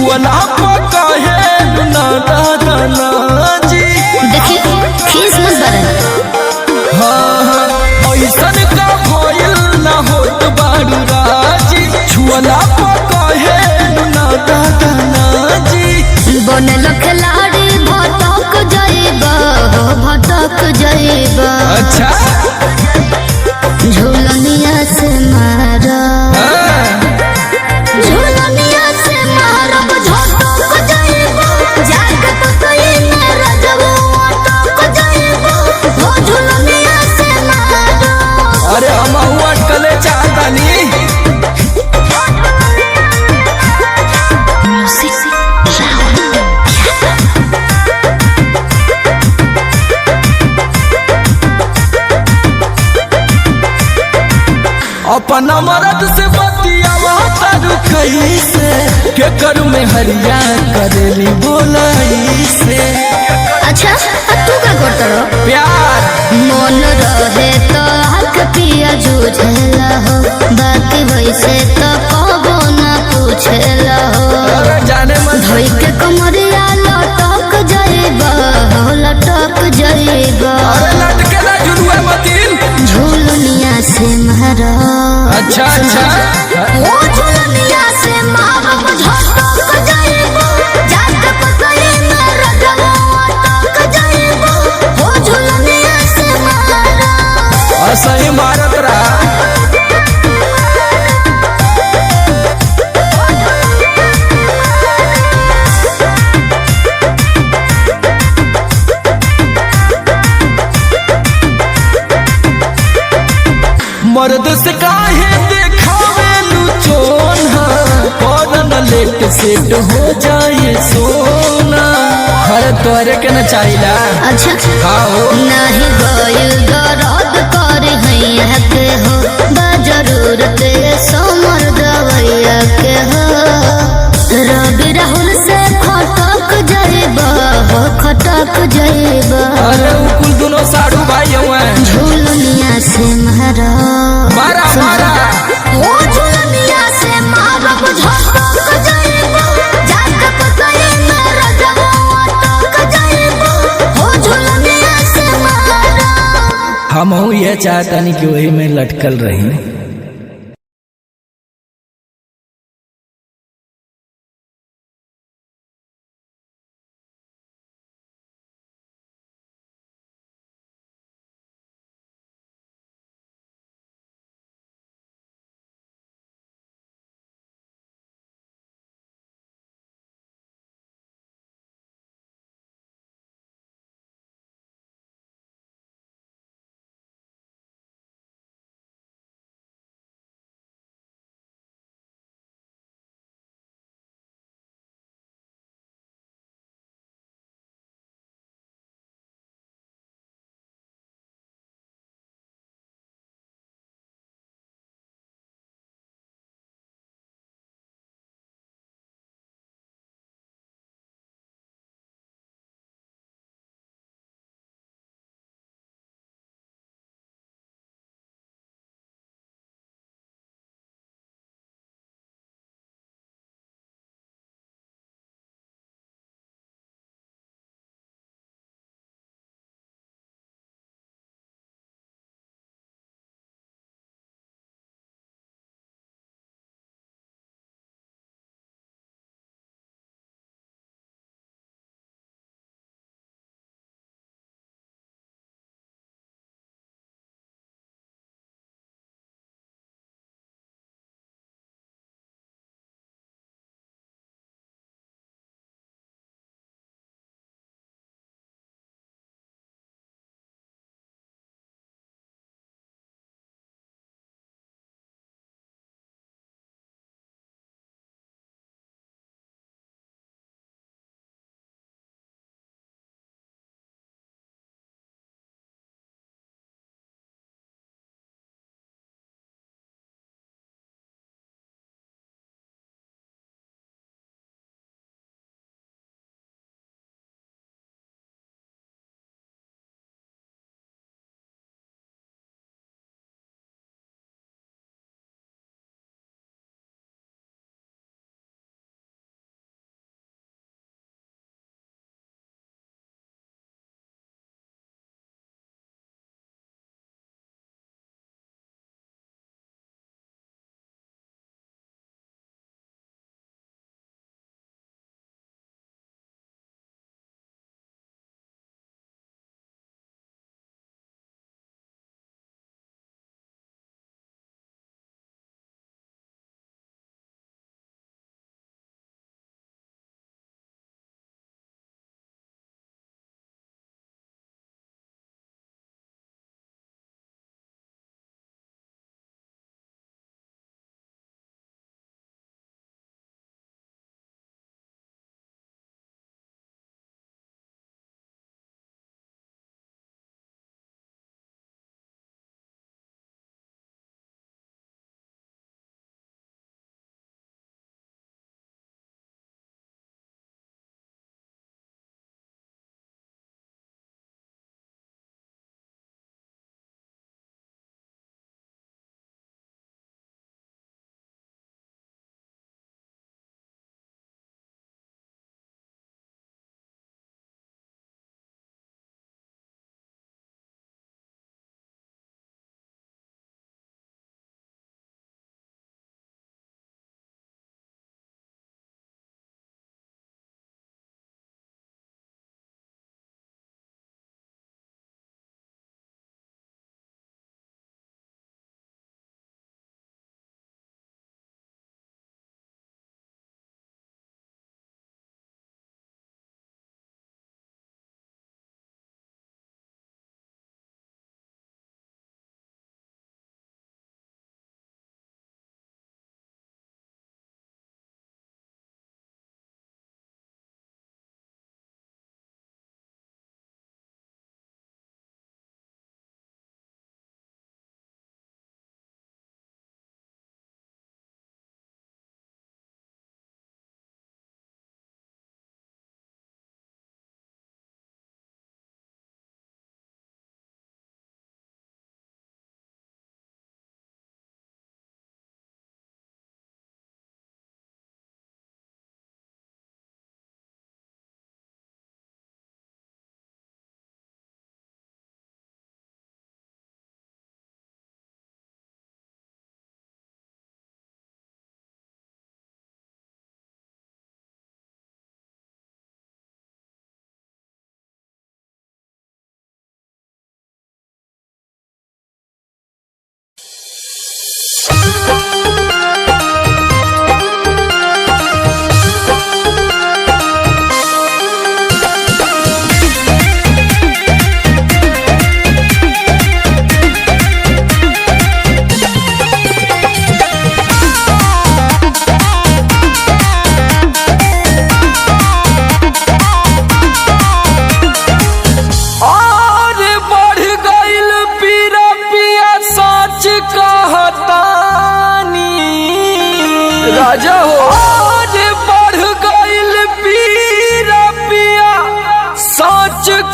छुअला पका है ना दादा ना जी। देखिए खीस मत बरन। हाँ ऐसन का भइल ना होत बारू राजी। छुअला पका है ना दादा ना जी। बनल खिलाड़ी भटक जाइबा हो भटक जाइबा। अच्छा झूलनिया से मारा झूलनिया से मारब झटक जाइबा। जाके पतई में रजबो अटक जाइबा हो झूलनिया से मारा। अरे हम अटकले चाहतानी। अपना मर्द से बतियावा तारू कैसे के करू में हरिया करेली बोलाई से। अच्छा तू का करत रहो प्यार मन रहे तो हक पिया जूझेला हो। बाकी वैसे तो कबो ना पूछेला हो। अरे जाने मन धोई के कमरिया लटक जाइबा हो लटक जाइबा। अरे लटके ना जुलुआ मतीन। झूलनिया से मारा अच्छा अच्छा ओ झूलनिया से मारब झटक जाइबा। जाके पतई में रजबो अटक जाइबा हो झूलनिया से मारा। असही मारत रहा। मर्द से काहे देखावे लुचोन करन लेट सेट हो जाए सोना। हर तोरे के न चाहिला। अच्छा हाँ नहीं गइल दर्द कर हैया के हो बा जरूरत समर दवैया के हो। रवि राहुल से खटक जाइबा हो खटक जाइबा। अरे कुल दोनों साड़ू भाई हुए। झूलनिया से मारा मारा मारा ओ झूलनिया से मारब झटक जाइबा। जाके पतई में रजबो अटक जाइबा हो झूलनिया से मारा। हम ये चाहतनी कि वही में लटकल रही।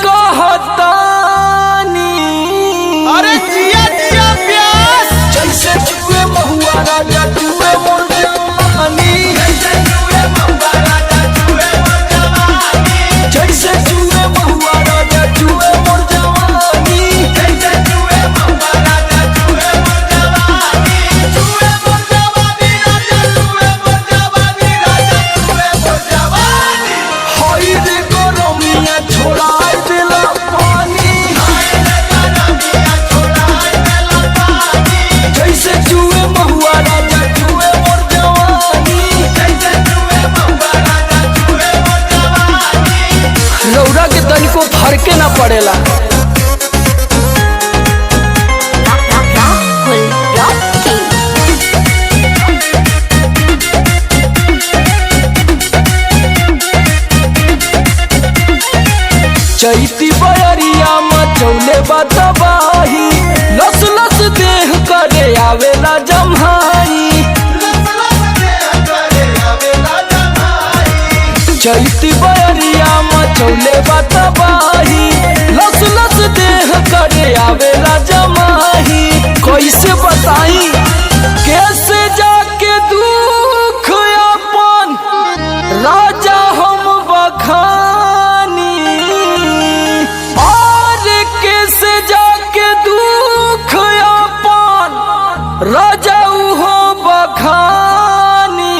कहतानी। अरे जिया जिया प्यास जैसे जुए महुआ राजा जुए मोर जवानी। जैसे जुए महुआ राजा जुए मोर जवानी। जैसे जुए महुआ राजा जुए मोर जवानी। जैसे जुए महुआ राजा जुए मोर जवानी। जुए मोर जवानी राजा जुए मोर जवानी राजा जुए मोर जवानी। हाय रे गरमिया छोड़ाई देला पानी। हाय रे गरमिया छोड़ाई देला पानी। जैसे जुए महुआ राजा जुए मोर जवानी। जैसे जुए महुआ राजा जुए मोर जवानी। रौरा के तनिको फरके ना पड़ेला। चैती बयरिया मचौले बतबाही। लस लस देह करे आवेला जम्हाई। लस लस देह करे आवेला जमाई। चैती बयरिया मचौले बतबाही। लस लस देह करे आवेला जमाही। कैसे बताई कैसे जाके दुख अपन राजा हम बखानी। और कैसे जाके दुख अपन राजा हो बखानी।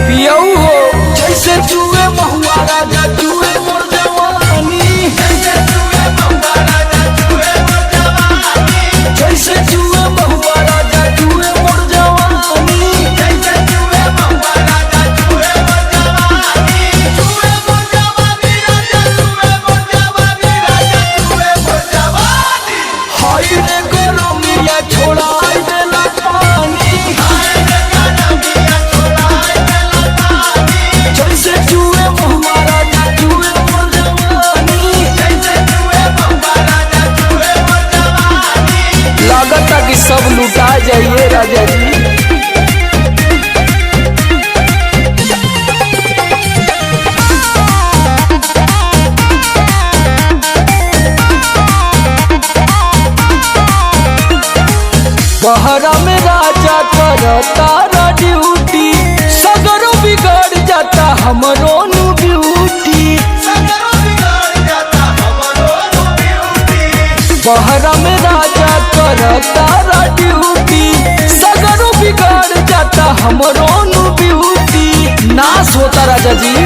पियऊ हो जैसे जुए महुआ राजा जुए मोर जवानी। जैसे जुए महुआ राजा जुए मोर जवानी। जैसे जुए महुआ राजा जुए मोर जवानी। जैसे जुए महुआ राजा जुए मोर जवानी। जुए मोर जवानी राजा जुए मोर जवानी राजा जुए मोर जवानी। हाय रे गरमिया छोड़ाई देला पानी। हाय रे गरमिया छोड़ाई देला पानी। जैसे जुए महुआ राजा जुए मोर जवानी। जैसे जुए महुआ राजा जुए मोर जवानी। लागता कि सब लुटा जाइए राजा जी। बहरा में राजा करता ड्यूटी। सगरो बिगड़ जाता हमरो नु ब्यूटी। सगरो बिगड़ जाता हमरो नु ब्यूटी। बहरा में राजा करता ड्यूटी। सगरो बिगड़ जाता हमरो नु ब्यूटी। नाश होता राजा जी।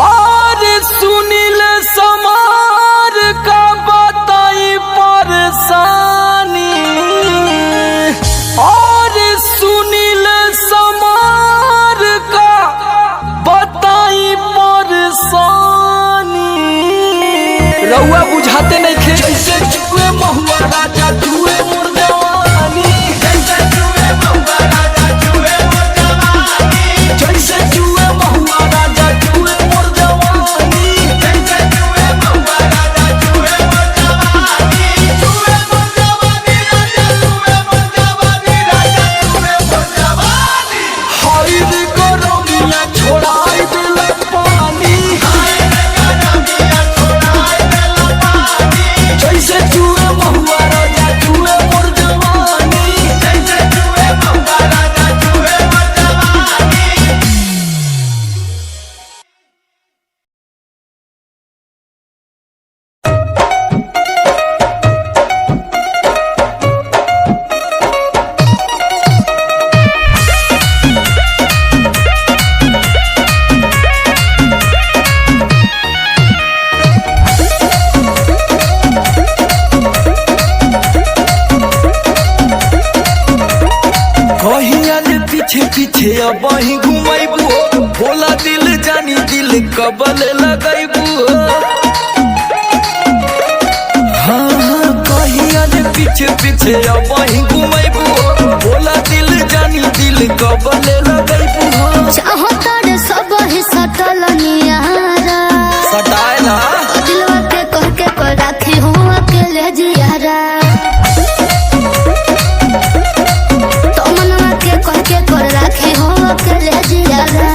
और सुनील समार का बताई परेशानी। और सुनील समार का बताई परेशानी। रउआ बुझाते नहीं खे। जैसे जुए महुआ राजा जुए मोर जवानी। जैसे जुए महुआ राजा जुए मोर जवानी। जैसे जुए महुआ राजा जुए मोर जवानी। जैसे जुए महुआ राजा जुए मोर जवानी। जुए मोर जवानी राजा जुए मोर जवानी राजा जुए मोर जवानी। हाय रे गरमिया छोड़ाई देला पानी। हाय रे गरमिया छोड़ाई देला पानी। जैसे जुए महुआ राजा जुए मोर जवानी। जैसे जुए महुआ राजा जुए मोर जवानी। कहिया ले पीछे पीछे अब ही घुमाइबू। बोला दिल जानी दिल कबल लगाइबू। हाँ हाँ कहिया ले पीछे पीछे अब ही घुमाइबू। बोला दिल जानी दिल कबल लगाइबू। चाहो तारे सब ही सटल नियारा। सटाए ना दिलवा के कह के कर राखी हूँ अकेले जियारा। तो मनवा के कह के कर राखी हूँ अकेले जियारा।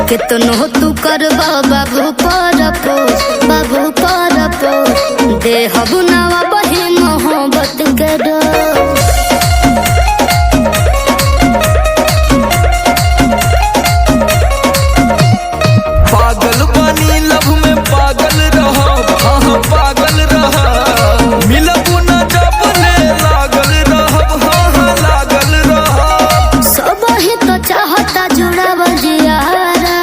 कितनो तू कर बाबू पर देहब नवा बही मोहब्बत के डोज। पागल बनी लव में पागल रहा, हाँ पागल रहा, मिलबू न जब ने लागल रहा, हाँ लागल रहा। सब ही तो चाहता जुड़ाव जियारा,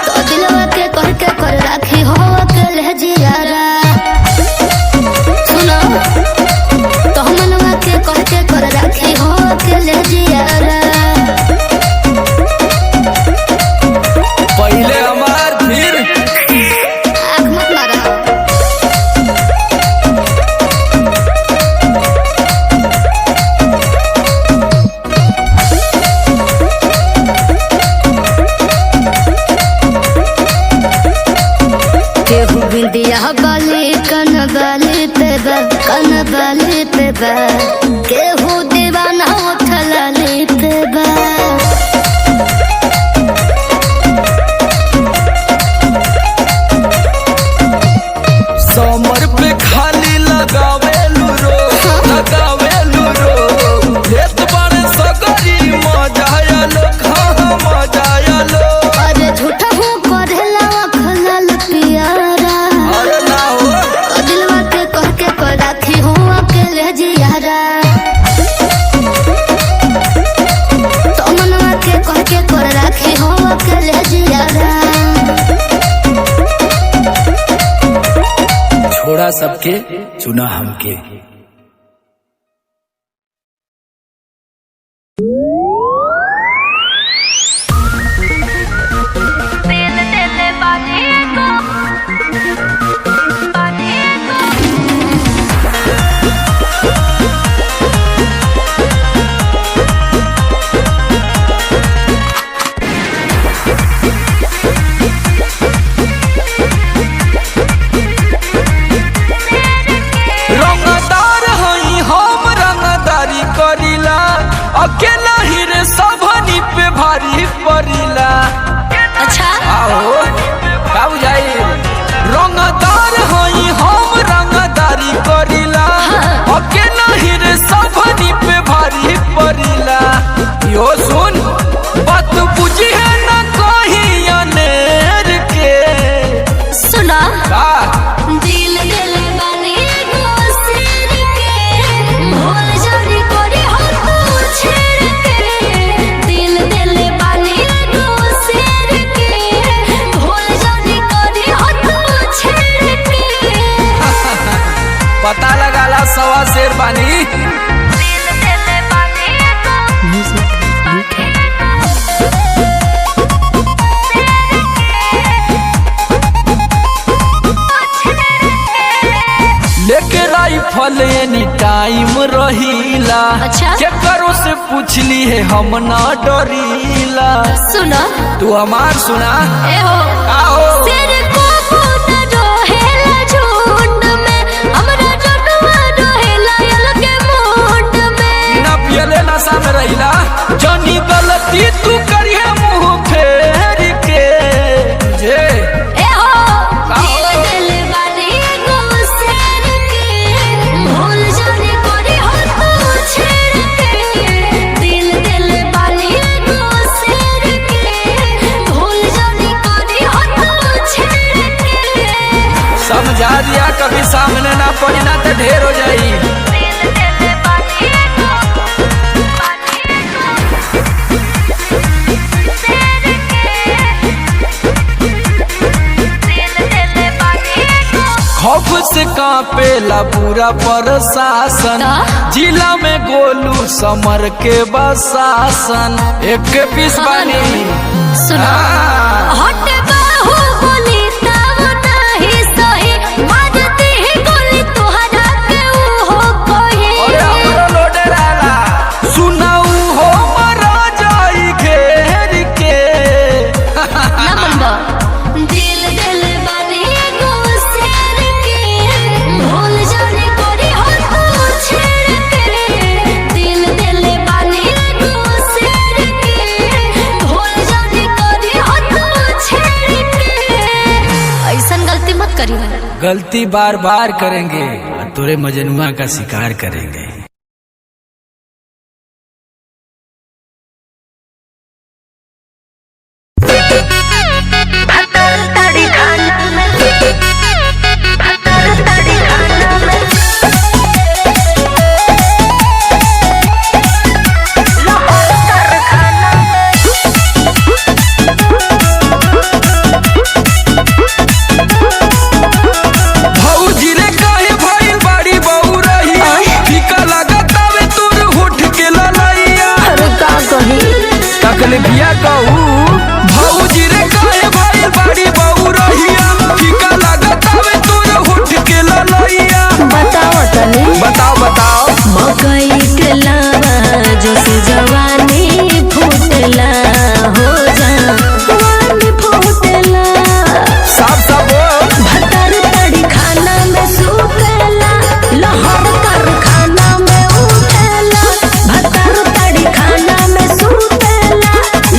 तो दिलवा के कह के कर राखी हो अकेले जियारा। सुनो तो मनवा के कह के कर राखी हो अकेले जियारा। पहले हमार फिर आँख मत मारा। केहू बिंदिया बाली कन बाली पे बा, केहू दीवाना उठलाली पे बा। समर पे खाली लगावेलू रो, लेत बारे सगरी मजा आलो, हाँ मजा आलो। अरे झूठा हूँ करेला खलाल पियारा, अरे ना हो तो दिलवा के कह के कर राखी हूँ अकेले जियारा। तो मनवा के कह के कर राखी हूँ अकेले जियारा। छोड़ा सबके चुना हमके। रंगदार हई हम रंगदारी करीला, अकेला ही रे सबनी पे भारी पड़ीला। अच्छा आओ का बुझाई। रंगदार हई हम रंगदारी करीला, अकेला ही रे सबनी पे भारी पड़ीला। यो सुन बात बुझी है ना कहीं अनेर के। सुना का दिल दिल बानी एगो शेर के, भूल जानी करी हो तू छेड़ के। दिल दिल बानी एगो शेर के, भूल जानी करी हो तू छेड़ के। पता लगाला सवा शेर बानी। दिल दिल बानी एगो लेके राइफल एनी टाइम रहीला। अच्छा। केकरो से पूछली है हम ना डरीला। सुना तू हमार सुना। ए हो आओ शेर को न रोहेला झुंड में, हमरा जनुआ रोहेला अलग मुंड में। ना पियले नशा में रहीला, जानी गलती तू करिए मुंह फेर के। जे ए हो दिल दिल बानी एगो शेर के, भूल जानी करी हो तू छेड़ के। दिल दिल बानी एगो शेर के, भूल जानी करी हो तू छेड़ के। समझा दिया कभी सामने ना पड़ी ना तो ढेर हो जाई। दिल दिल बानी एगो शेर के। खौफ से कांपेला पूरा प्रशासन, जिला में गोलू समर के बसासन। एक के पीस बानी। सुना हट बाहु बोली तब नहीं सही, मारती ही गोली तुहरा के हो कोई। अरे हमरो लोडे रहला, सुनाऊ हो मरा जाई घेर के। ना बनबा दिल दिल बानी एगो शेर के, भूल जानी करी हो तू छेड़ के। दिल दिल बानी एगो शेर के, भूल जानी करी गलती बार बार करेंगे और तुरे मजनुआ का शिकार करेंगे। तकलीफिया कहू भौजी रे काहे भाई बड़ी बहू रहिया फीका लागत हवे तोर होठ के ललैया। बताओ तनी बताओ मकई के लावा जैसे जवानी फूटला हो जवानी फूटला सब भतर तड़ी खाना में सुतेला लहर कर खाना में उठेला भतर तड़ी खाना में सुतेला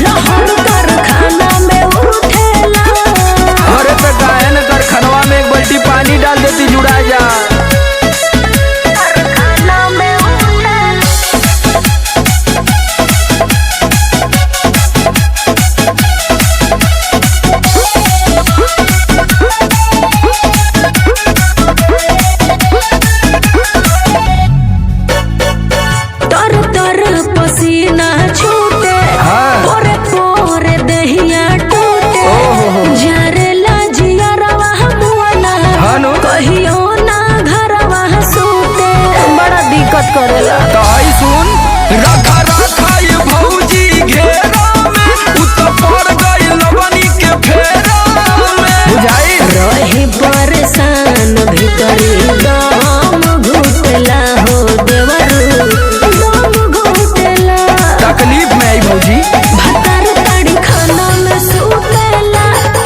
लहर कर खाना में उठेला। अरे पे गायन कर खनवा में एक बाल्टी पानी डाल देती जुड़ा जा। खाना में उठेला तर तर पसीना छूटे पोरे पोरे दहिया टूटे जरेला जियरवा मुआना हानो कहियो ना घरवा सूते बड़ा दिक्कत करेला। तो आई सुन रखा ये भौजी घेरा में उत पड़ गई लवनी के फेरा में बुझाई रही परेशान भीतरी दम घुटला हो देवरू दम घुटला तकलीफ में आई भौजी भतर तड़ी खाना में सुतेला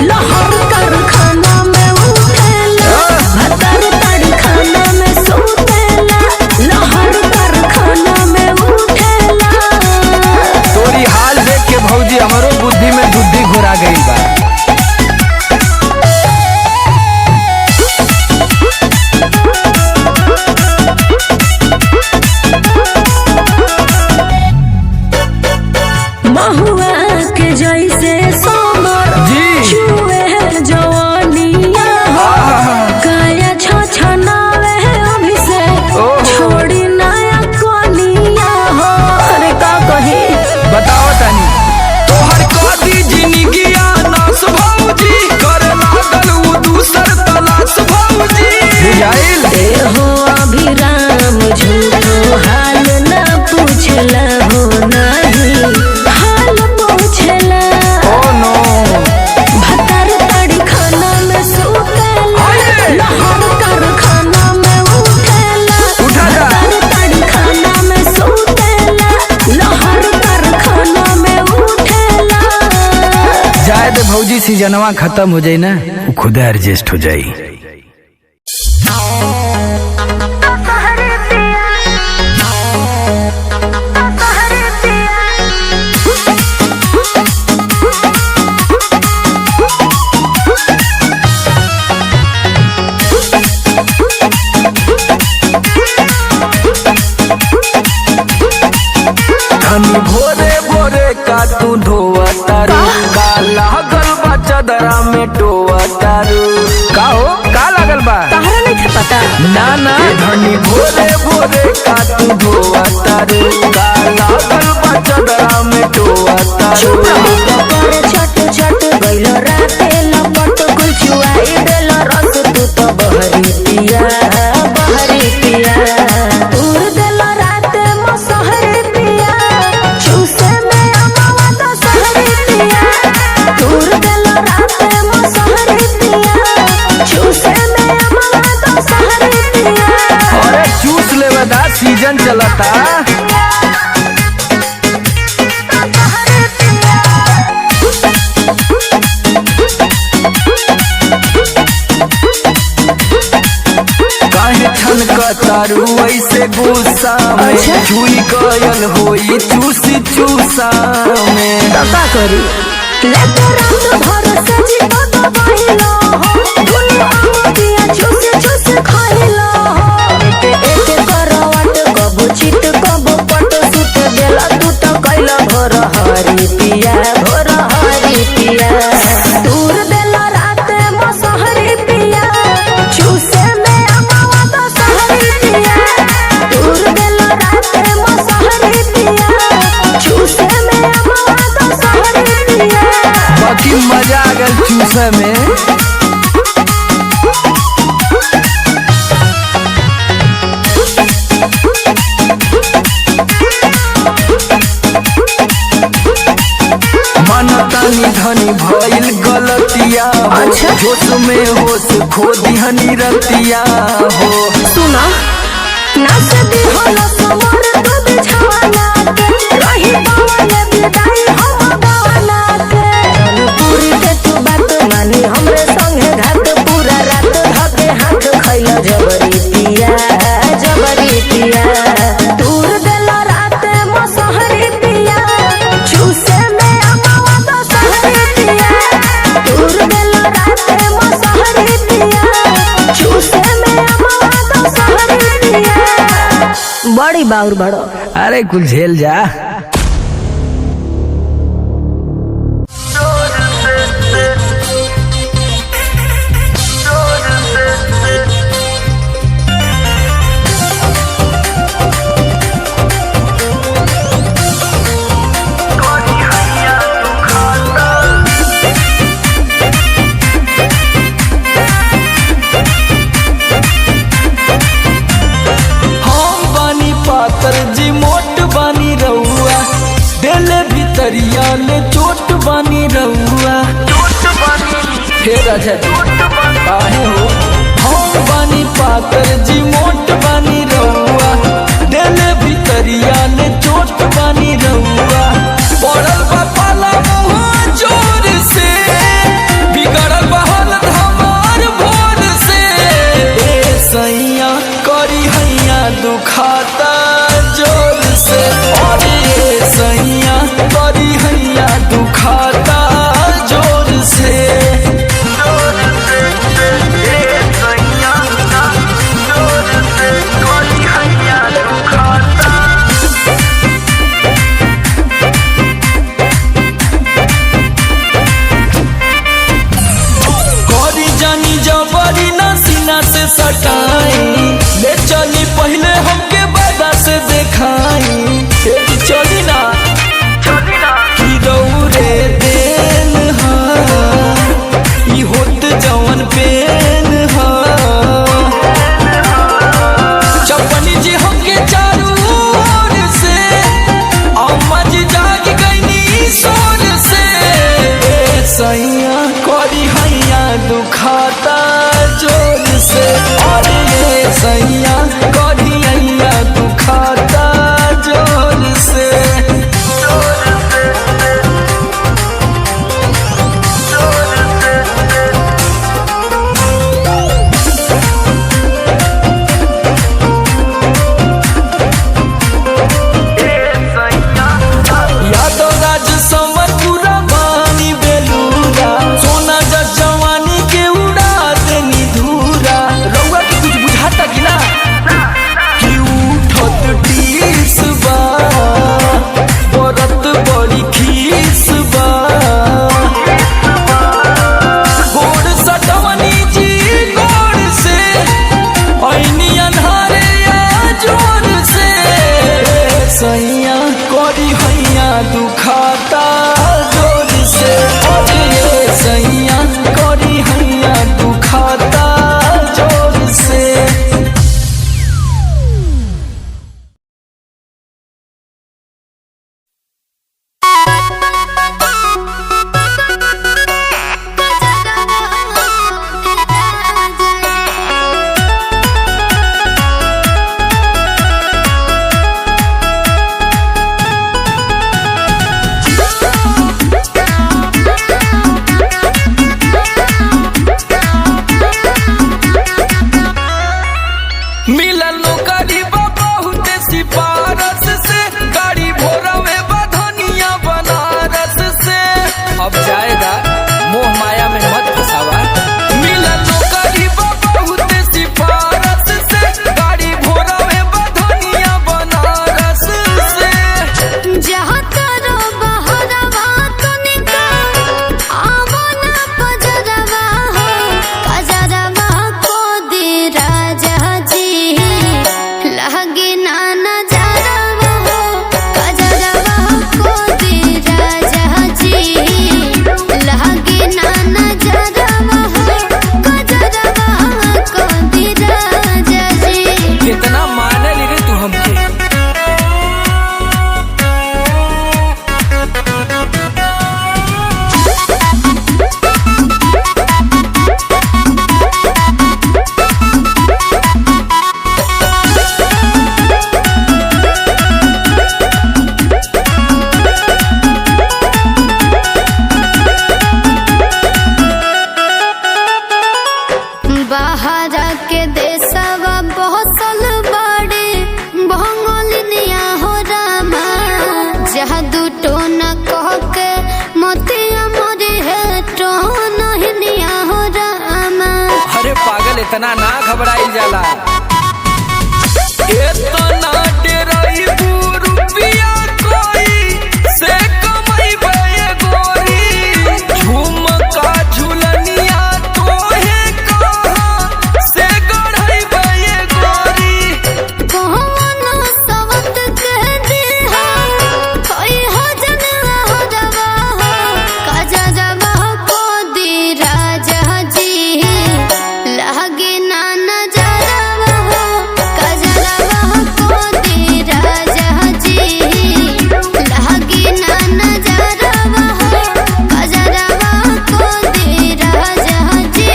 लहर कर खाना में उठेला भतर तड़ी खाना में सुतेला लहर कर खाना में उठेला। तोरी हाल देख के भौजी हमारो बुद्धि में बुद्धि घुरा गई बा। महुआ के जैसे सोमर जी छुए जवानिया हो काया छछनावे अभिषेक छोड़ी नया कोनिया हो। अरे का कही बताओ तनी तोहर कदी जिंदगिया नास भौजी करे लागल उ दूसर तलाश भौजी बुझाइल हो अभिराम झूठो हाल न पूछला हो नहीं हाल पूछला। ओ नो भतर तड़ी खाना में सुतेला लहर कर खाना में उठेला उठा जा भतर तड़ी खाना में सुतेला लहर कर खाना में उठेला। जाए दे भौजी सीजनवा खत्म हो जाई ना वो खुद एडजस्ट हो जाई। धनी भोरे भोरे का तू धोआ तारू का लागल बा चदरा में टोआ तारू का हो का लागल बा तहरा नहीं पता ना ना धनी भोरे भोरे का तू धोआ तारू का लागल बा चदरा में टोआ तारू करे छट छट गइलो राते लपट कुल चुआई देलो रस तू तो बहरी पिया उड़ देलो राते मसहरी पिया चूसे में अमावा तो सहरी पिया उड़ देलो राते मसहरी पिया चूसे में अमावा तो सहरी पिया। अरे चूस लेवे दा सीजन चलता काहे छनकतारू ऐसे गुस्सा में छुई गयल होई चूसी चूसा में का करी लेते रात भर से जीवन बहिलो हो दुनिया दिया मजा आ गल चूसे में। मनतानी धनी भइल गलतिया हो, जोश में होश खो दिहनी रतिया हो। सुना नाच दी होला समर तो बिछावाना के रही बावले विदाई हम गावाना के पूरी के तू बात मानी हमरे संगे घाट पूरा रात धके हाथ खइला जबरी पिया दूर देला रात मसहरी पिया चूसे में अमावा तो सहरी पिया दूर देला रात मसहरी पिया चूसे में अमावा तो सहरी पिया बड़ी बाउर बड़ो। अरे कुछ झेल जा। भितरिया ले चोट बानी रहुआ हे राजा काहे हो। हम बानी पातर जी मोट बानी रहुआ दिले भितरिया ले चोट बानी रहुआ पड़ल बा पाला मुँह जोर से बिगड़ल बा हालत हमार भोर से ए सैया करी हैया दुखाता जोर से और ए सैया करी हैया दुखाता जोर से। करी जानी जबरी ना सीना से सटाई ले चली पहले हमके बादा से देखाई चली ना की दौरे देन हा ई होत जवन पेन हा चपनी जी हमके चारू ओर से अम्मा जी जाग गईनी सोर से ए सैया करी हैया दुखाता जोर से और ये सैया करी हैया दुखाता जोर से। यादव राज समर पूरा बानी बेलूरा इतना ना घबराइल जाला। इतना डेराई रुपया कोई से कमाइबे गोरी, झुमका झुलनिया तोहे कहाँ से गढ़इबे गोरी। कौनो सवत कह दिहा कोई हो जनवा हो रवा हो, काजा जवा को दी राजा जी लागे ना नजरवा हो, काजा जवा को दी राजा जी लागे ना नजरवा हो, काजा जवा को दी राजा जी।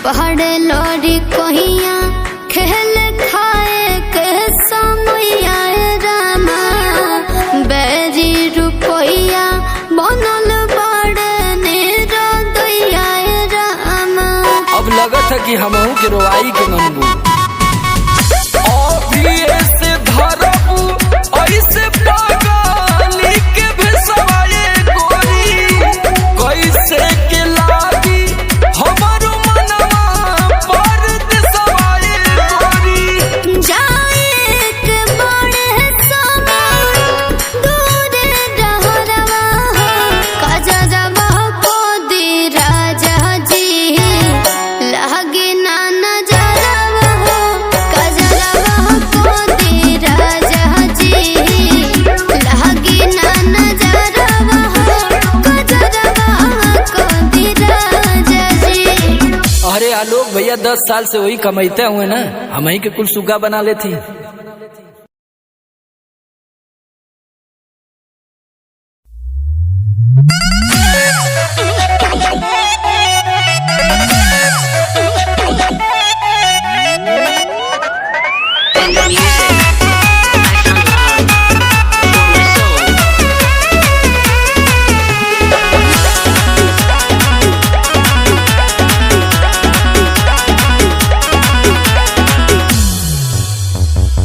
पहाड़े लौरी कहिया खेल खाए के समैया रामा, बैरी रुपैया बनल बड़े निरदैया रामा। अब लगत है कि हमहू के रोवाई के मनबू। अभी ऐसे धरबू ऐसे पागली के भेसवाए गोरी, कैसे के लागी हमारो मनवा पर देसवाए गोरी। जाए के बड़े समान दूर रहरवा हो, काजा जवा को दी राजा जी लागे ना नजरवा हो, काजा जवा को दी राजा जी लागे ना नजरवा हो, काजा जवा को दी राजा जी। अरे आलोक भैया 10 साल से वही कमाते हुए ना, हम ही के कुल सुगा बना लेती।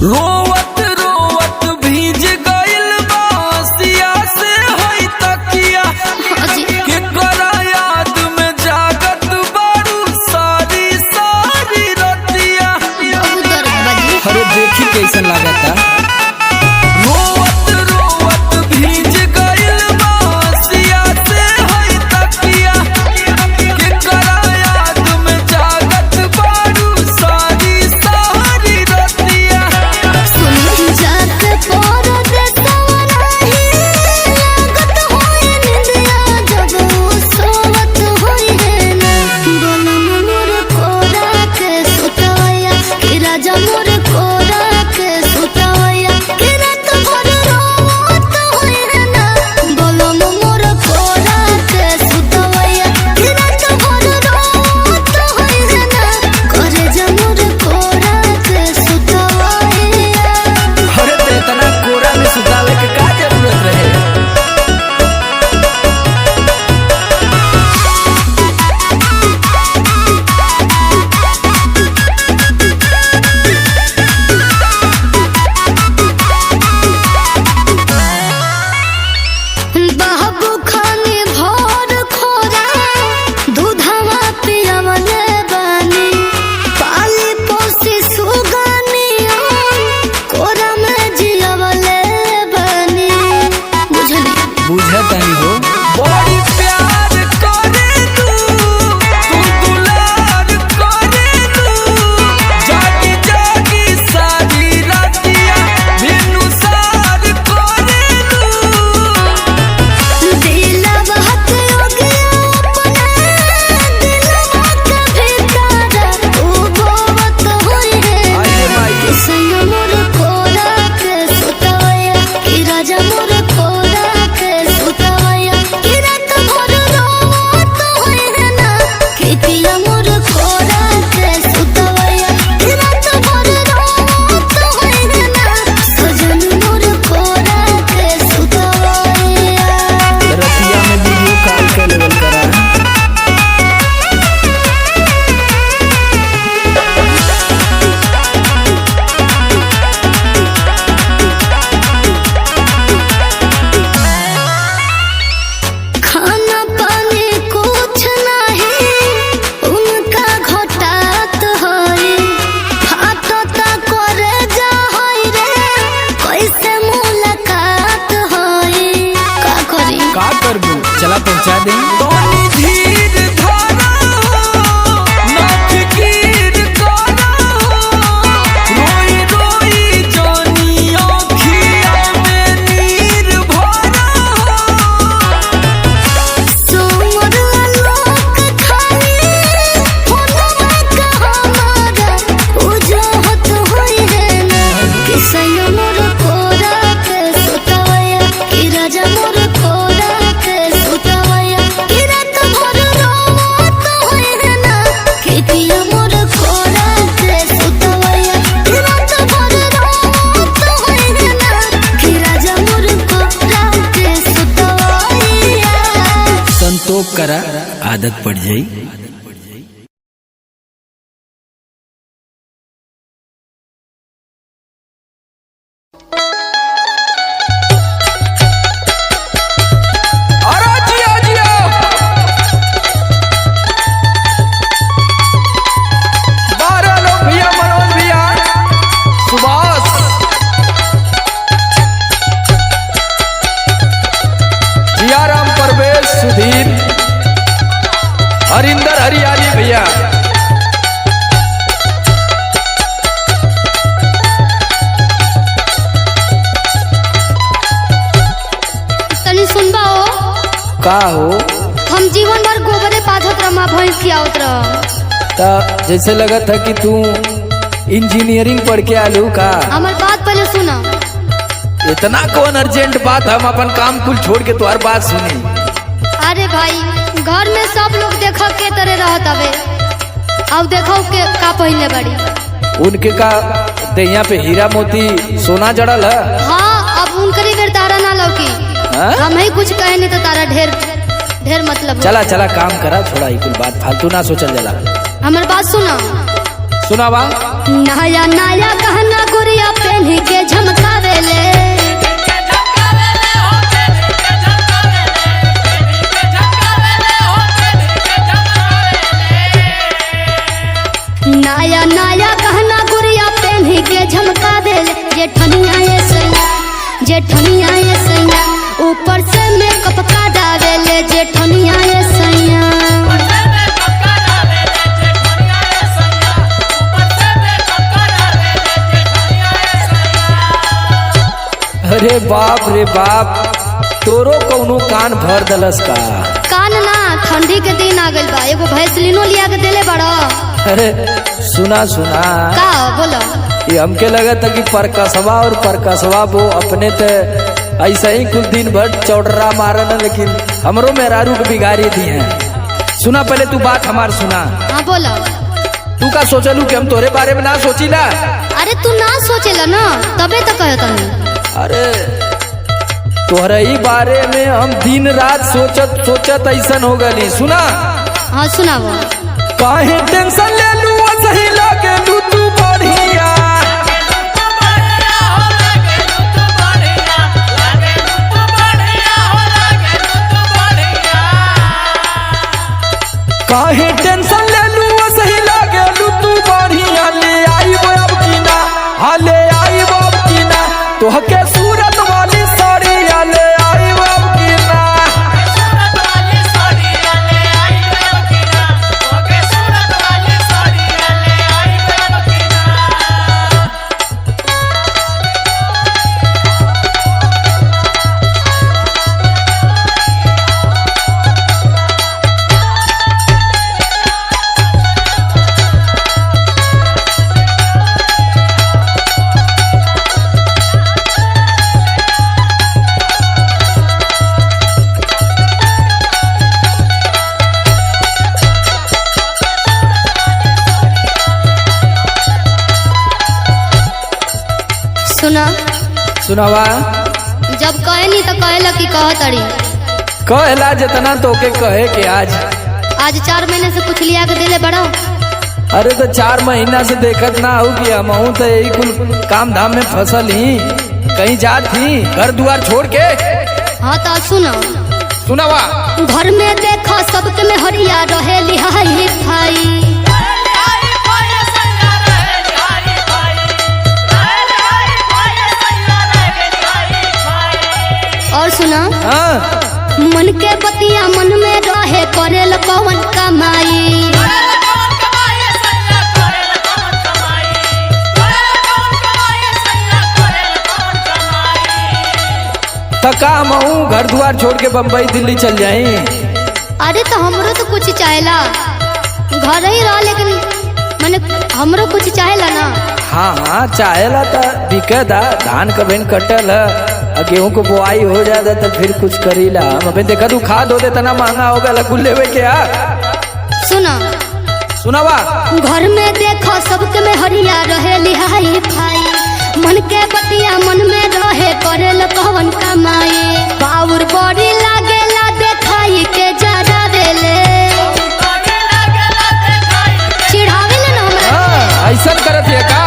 रोवत रोवत भीज गइल बासिया से होई तकिया, के करा याद में जागत बारू सारी सारी रतिया। अरे देखी कैसन लागता। रोवत रोवत भीज गइल बासिया से होई तकिया, के करा याद में जागत बारू सारी सारी रतिया। जात पोर देसवराही लागत होए निंदिया, जब सोवत होए ना बोलम मोर कोरा के सुतवया, कि राजा मोर कोरा के सुतवया। बोली तोनी धीर धारा ना फिकीर करा रोई रोई जानी आँखिया में नीर भरा सोमर लोक खाली होनवा का हमारा उजहत होई है ना किसयो मोर कोरा के सुतवया कि राजा मोर कोरा के सुतवया कि रात भर रोवत होई है ना कि पिया मोर कोरा के सुतवया कि रात भर रोवत होई है ना कि राजा मोर कोरा के सुतवया। संतोष करा आदत पड़ जाई। अरे जिया जिया बारह लोग भैया मनोज भैया सुभाष जियाराम परवेश सुधीर हरिंदर हरियाली भैया तनी सुनबा हो का हो हम जीवन भर गोबरे पाथत रमा भैंस खियावत रह ता जैसे लगा था कि तू इंजीनियरिंग पढ़ के आलू का हमार बात पहले सुना। इतना कौन अर्जेंट बात हम अपन काम कुल छोड़ के तुम्हार बात सुनी। अरे भाई घर में सब लोग देखो के तरह रहत हवे अब देखो के का पहले बड़ी उनके का दहिया पे हीरा मोती सोना जड़ल है। हाँ अब उनकरी बेर तारा ना लौकी हाँ? हम ही कुछ कहे नहीं तो तारा ढेर ढेर मतलब हो। चला चला काम करा थोड़ा ही कुल बात फालतू ना सोचल जला। हमार बात सुना सुनावा नया नया गहना गुड़िया पहन के झमकावेले नया नया गहना गुड़िया पहन के झमका देले जेठनिया ये सैया जेठनिया ये सैया ऊपर से मेकअप का डावेले जेठनिया ये सैया। अरे बाप रे बाप तोरो कौनो कान भर दलस का। कान ना ठंडी के दिन आ गइल बा एगो भैंसलिनो लिया के देले बड़ा। अरे सुना सुना का बोलो ये हमके लगा था कि परकसवा और परकसवा वो अपने ते ऐसा ही कुछ दिन भर चौडरा मारन लेकिन हमरो मेहरारू के बिगाड़ी दी है। सुना पहले तू बात हमार सुना। हाँ बोलो तू का सोचलू कि हम तोरे बारे में ना सोचीला। अरे तू ना सोचेला ना तबे तो कहत हूँ। अरे तोहरे ही बारे में हम दिन रात सोचत सोचत ऐसन हो गली। सुना हाँ सुनाओ काहे टेंशन ले लू सही लागे लू तू बढ़िया काहे टेंशन ले लू सही लागे लू तू बढ़िया ले आई अब की ना हाँ ले आई अब की ना तोहके सूरत वाली साड़िया ले आई अब की ना। सुना सुनावा जब कहे नहीं तो कहेला कि कह तड़ी कहला जितना तोके कहे के आज आज 4 महीने से कुछ लिया के दिले बड़ा। अरे तो 4 महीना से देखत ना हो कि हम तो यही कुल काम धाम में फसल ही कहीं जात ही घर दुआर छोड़ के। हाँ तो सुनो सुनावा घर में देखो सबके में हरिया रहे लिहाई खाई और सुना हाँ मन के बतिया मन में तो का महू घर द्वार छोड़ के बम्बई दिल्ली चल जाई। अरे तो हमरो तो कुछ चाहेला, घर ही रह लेकिन मैंने हमरो कुछ चाहेला ना। हाँ हाँ चाहेला तो बिके दा, धान का बेन कटल है, गेहूं को बुआई हो जाता तो फिर कुछ करीला। हम अभी देखा तू खाद हो दे तना महंगा हो गया कुल लेवे के आ। सुना सुनावा घर में देखो सबके में हरिया रहे लिहाई भाई, मन के बतिया मन में रहे करे ल कवन कमाई, बाउर बड़ी लागेला देखाई के ज्यादा देले चिढ़ावेला ना हमरा। ऐसा करत है का?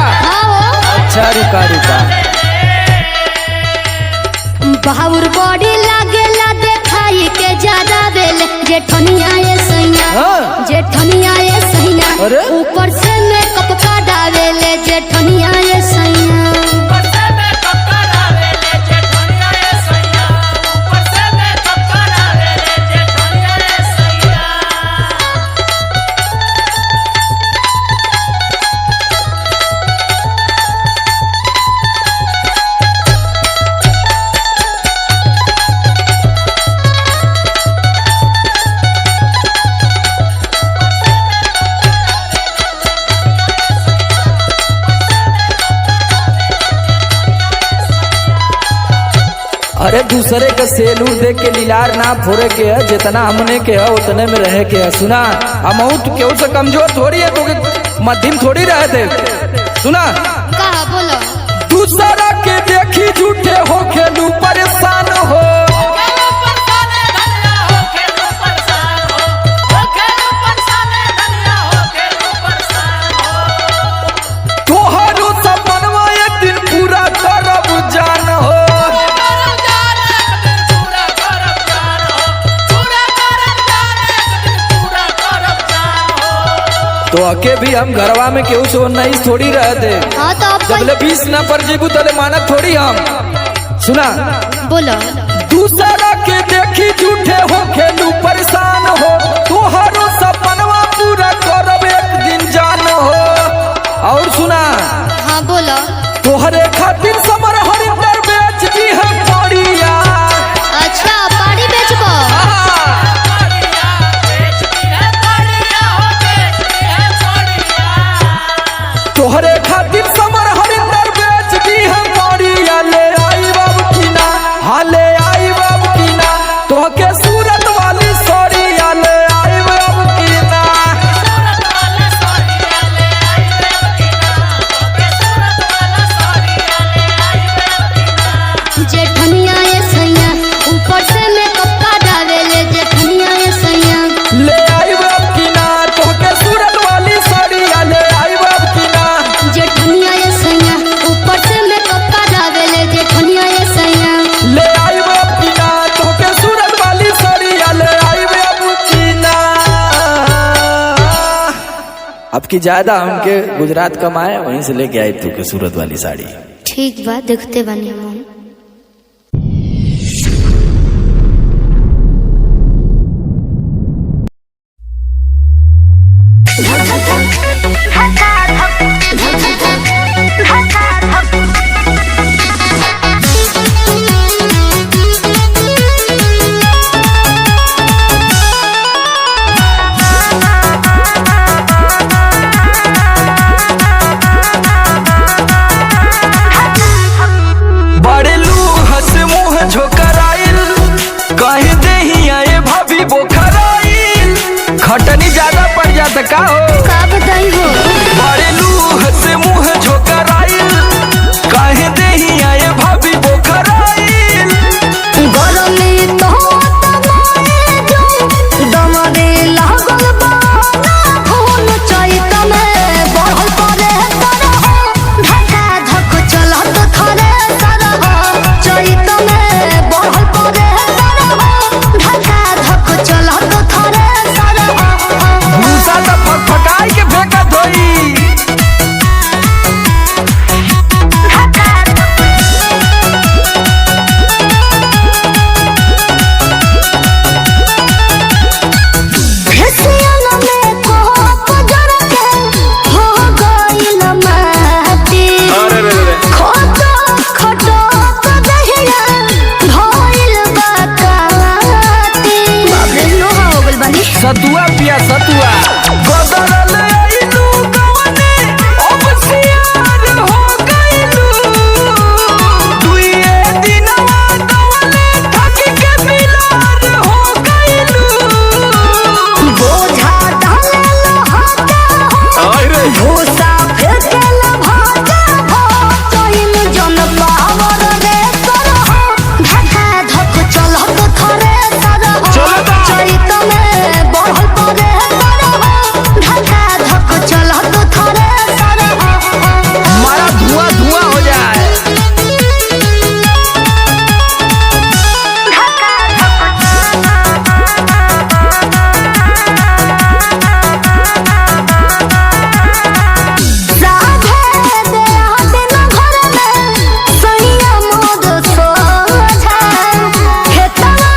अच्छा रुका रुका। बाउर बड़ी लागेला देखाई के ज्यादा देले, जेठनिया ये सैया जेठनिया ये सैया ऊपर से मेकअप का डावेले, जेठनिया ये सैया अरे दूसरे का सेलू देख के लीलार ना फोड़े के है, जितना हमने के है उतने में रहे के है। सुना अमाउंट केहू से कमजोर थोड़ी है, तो मध्यम थोड़ी रहे थे। सुना कहा बोलो दूसरा के देखी झूठे हो खेलू परेशान हो, तोहरो सपनवा एक दिन पूरा करब जान हो। तो अके भी हम घरवा में केहू से नहीं थोड़ी रहते। हाँ तो अब जब ले 20 न पर जेबू तले मानत थोड़ी हम। सुना बोलो दूसरा के देखी झूठे हो खेलू परेशान हो, तोहरो सपनवा पूरा करब एक दिन जान हो। और सुना हाँ बोलो तोहरे खातिर समर हरिंदर बेच दी है पड़िया। अच्छा पाड़ी बेचबो? तोहरे खातिर समर हरिंदर बेच दी है पड़िया। ले आई बाब की ना, हाँ ले आई बाब की ना, तोहके सूरत वाली सौरिया ले आई बाब की ना। जेठनिया ये सैया ऊपर से मेकअप का डावेले, जेठनिया ये सैया ले आई बाब की ना, तोहके सूरत वाली सौरिया ले आई बाब की ना। जेठनिया ये सैया ऊपर से मेकअप का डावेले, जेठनिया ये सैया ले आई बाब की ना, तोहके सूरत वाली सौरिया ले आई बाब की ना। अब की ज्यादा हमके गुजरात कमाए वहीं से लेके आई तू के सूरत वाली साड़ी। ठीक बा देखते बनी हम। बड़े लूह से मुंह झोकराइल, कहीं दही आए भाभी बोखराइल, खटनी ज्यादा पड़ जाता का हो। का बताई हो बड़े लूह से मुंह झोकराइल, कहीं दही आए भाभी बोखराइल। गरमी तो तमारे जो दमरे लागल बा फूल चैत में बढ़ल परे तरह, धक्का धक चलत थरे तरह, चैत में बढ़ल परे तरह, धक्का धक चलत थरे तरह। भूसा तो फटफटाई के फेंकत होई। सतुआ पिया सतुआ बदल आइलू गवने अब सियार हो गइलू दुइए दिनवा दवले थक के बिलार हो गइलू बोझा डालेला हाथा आय रे भूसा फेंकेला भाजा हो चोइल जन पावर रे सरह धक्का धक चलत थरे सरह चलत। चैत में बढ़ल परे सरह धक्का धक चलत थरे सरह हमारा धुआं धुआं हो जाए साधे दे दिन घर में सैया मोद सोझा खेतवा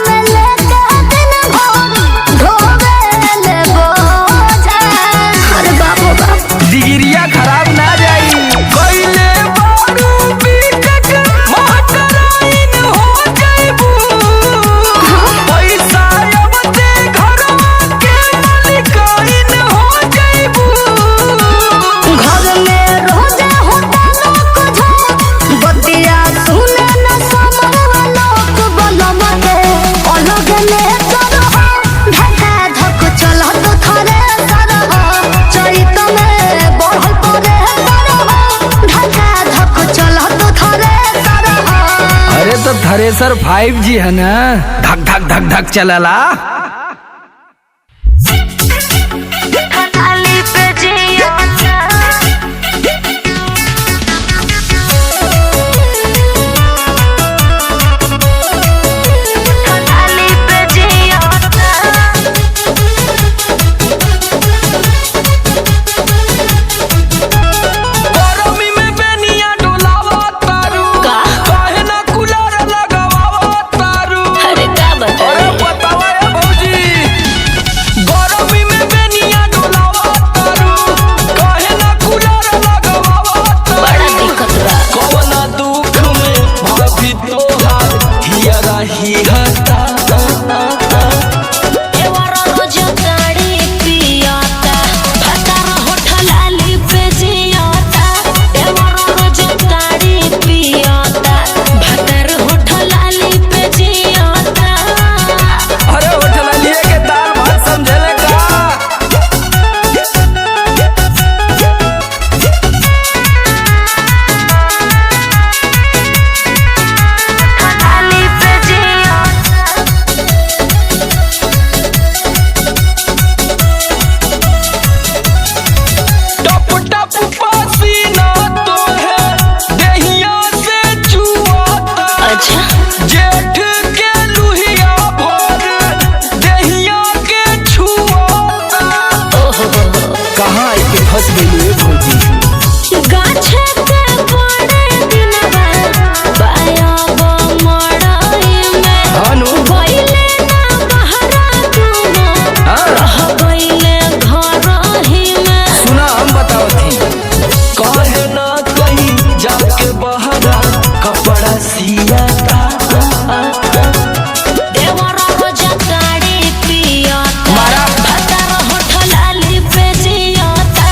में लेके दिन भर ढोवे ले बोझा अरे बाबू बाप डिगिरिया खराब ना जाई कइले बारू बीटक महतराइन हो जाइबू पैसा अबते घरवा के मालिकाइन हो जाइबू घर में रोजा होता लोग झोंक बतिया सुने न समरवा लोग बलम के अलग ले सरह धक्का धक चलत थरे सरह चैत में बढ़ल परे सरह धक्का धक चलत थरे सरह अरे तो थ्रेसर 5G है ना धक धक धक धक चलला थाली पे जिया थाली पे जिया गरमी में बेनिया डोलावा तारू का? काहे ना कूलर लगावा तारू अरे का अरे बतावा ए भौजी गरमी में बेनिया डोलावा तारू काहे ना कूलर लगावा तारू बड़ा दिक्कत बा कवना दुख में भाभी तोहार हियरा हिहता एवरा रोज गाड़ी पियाता भतार होठलाली पे जियाता एवरा रोज गाड़ी पियाता भतार होठलाली पे जियाता अरे होटल लिए के दाल भात समझले का थाली पे जियाता टप टप पसीना तो है देहिया से चुआता अच्छा जेठ के लुहिया भर देहिया के छुआता कहाँ आके फंस गई ये भौजी गाछे के बड़े दिनवा बाया गो मड़ई में हानु गइले ना बहरा तुम हाँ रह गइले घर ही में सुना हम बतावत थी कहे ना कहीं जाके बहरा कपड़ा सियाता देवरा रोज गाड़ी पियाता मारा। भतार होठलाली पे जियाता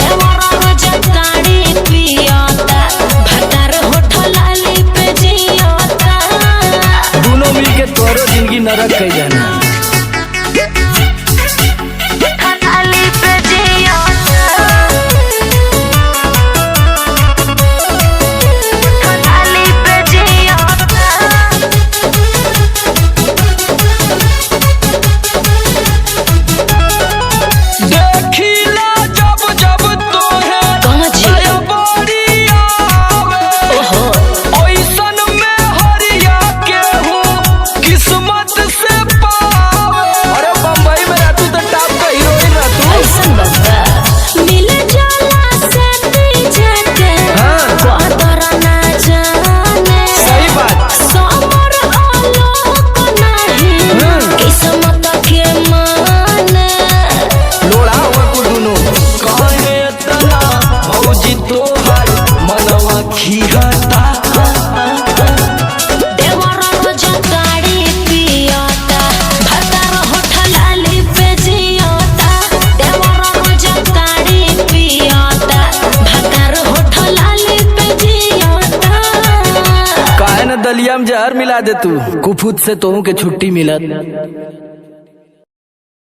देवरा रोज गाड़ी पियाता भतार होठलाली पे जियाता दोनों मिलके तोरो जिंदगी नरक कई जाना थाली पे जियाता थाली पे जियाता देखिला जब जब तोहे कहाँ छी? दया बड़ी आवे ओहो ओइसन में हरिया के हूँ किस्मत से पावे अरे बम्बई में रहतू तो टॉप का हीरोइन रहतू ऐसन बता मिल जाला से जाके हाँ। कदर ना जाने सही बात समर आलोक नहीं किस्मत के माने लोड़ा हुआ कुडुनो काहे तना भौजी तोहार मनवा खिहता देवरा रोज गाड़ी पियाता भतार होठलाली पे छलिया में जहर मिला दे तू कुफुत से तोहू के छुट्टी मिलत।